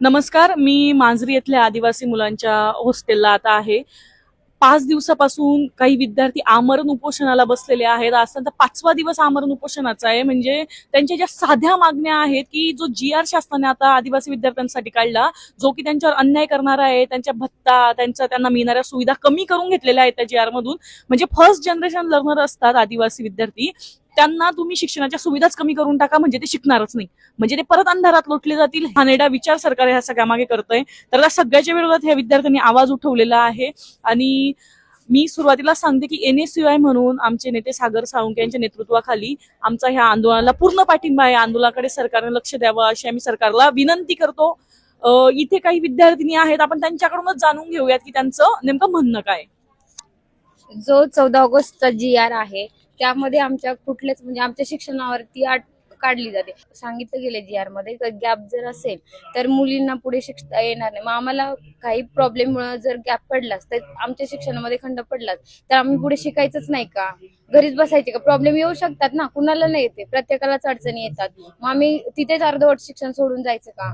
नमस्कार, मी मांजरी येथल्या आदिवासी मुलांच्या हॉस्टेलला आता आहे. 5 दिवसापासून काही विद्यार्थी आमरण उपोषणाला बसलेले आहेत. आज त्यांचा 5वा दिवस आमरण उपोषणाचा आहे. म्हणजे त्यांच्या ज्या साध्या मागण्या आहेत की जो जी.आर. शासनाने आता आदिवासी विद्यार्थ्यांसाठी काढला, जो की त्यांच्यावर अन्याय करणारा आहे, त्यांच्या भत्ता, त्यांना मिळणाऱ्या सुविधा कमी करून घेतलेल्या आहेत त्या जी.आर. मधून. म्हणजे फर्स्ट जनरेशन लर्नर असतात आदिवासी विद्यार्थी, त्यांना तुम्ही शिक्षणाच्या सुविधाच कमी करून टाका, म्हणजे ते शिकणारच नाही, म्हणजे ते परत अंधारात लोटले जातील. हा नेडा विचार सरकार ह्या सगळ्या मागे करतंय. तर त्या सगळ्याच्या विरोधात ह्या विद्यार्थ्यांनी आवाज उठवलेला आहे. आणि मी सुरुवातीला सांगते की NSUI म्हणून आमचे नेते सागर साळुंखे यांच्या नेतृत्वाखाली आमचा ह्या आंदोलनाला पूर्ण पाठिंबा आहे. आंदोलनाकडे सरकारने लक्ष द्यावं अशी आम्ही सरकारला विनंती करतो. इथे काही विद्यार्थिनी आहेत, आपण त्यांच्याकडूनच जाणून घेऊयात की त्यांचं नेमकं म्हणणं काय. जो 14 ऑगस्टचा जी.आर. आहे त्यामध्ये आमच्या कुठल्याच म्हणजे आमच्या शिक्षणावरती अट काढली जाते. सांगितलं गेले जी.आर. मध्ये गॅप जर असेल तर मुलींना पुढे शिकता येणार नाही. मग आम्हाला काही प्रॉब्लेममुळे जर गॅप पडलाच तर आमच्या शिक्षणामध्ये खंड पडलाच तर आम्ही पुढे शिकायचंच नाही का, घरीच बसायचे का? प्रॉब्लेम येऊ शकतात ना, कुणाला नाही येते, प्रत्येकालाच अडचणी येतात. मग आम्ही तिथेच अर्धवट शिक्षण सोडून जायचं का?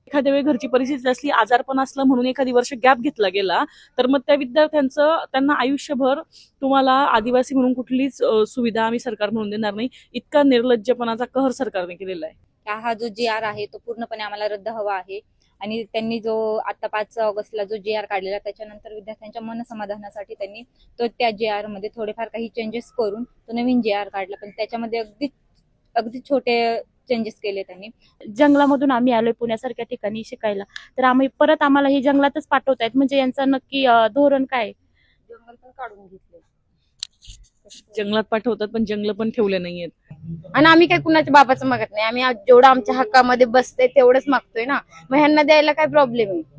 एखाद्या वेळी घरची परिस्थिती असली, आजारपण असलं म्हणून एखादी वर्ष गॅप घेतला गेला, तर मग त्या विद्यार्थ्यांचं त्यांना आयुष्यभर तुम्हाला आदिवासी म्हणून कुठलीच सुविधा आम्ही सरकार म्हणून देणार नाही, इतका निर्लज्जपणाचा कहर सरकारने केलेला आहे. हा जो जी.आर. आहे तो पूर्णपणे आम्हाला रद्द हवा आहे. आणि त्यांनी जो आता 5 ऑगस्टला जो जी.आर. काढलेला त्याच्यानंतर विद्यार्थ्यांच्या मनसमाधानासाठी त्यांनी तो त्या जी.आर. मध्ये थोडेफार काही चेंजेस करून तो नवीन जी.आर. काढला, पण त्याच्यामध्ये अगदी छोटे चेंजेस केले त्यांनी. जंगलामधून आम्ही आलोय पुण्यासारख्या ठिकाणी शिकायला, तर आम्हाला हे जंगलातच पाठवतायत. म्हणजे यांचं नक्की धोरण काय? जंगल पण काढून घेतले जंगलात पाठवतात पण जंगल पण ठेवले नाहीयेत. आणि आम्ही काही कुणाच्या बापाचं मागत नाही. आम्ही जेवढं आमच्या हक्कामध्ये बसतंय तेवढंच मागतोय ना. मग ह्यांना द्यायला काय प्रॉब्लेम आहे?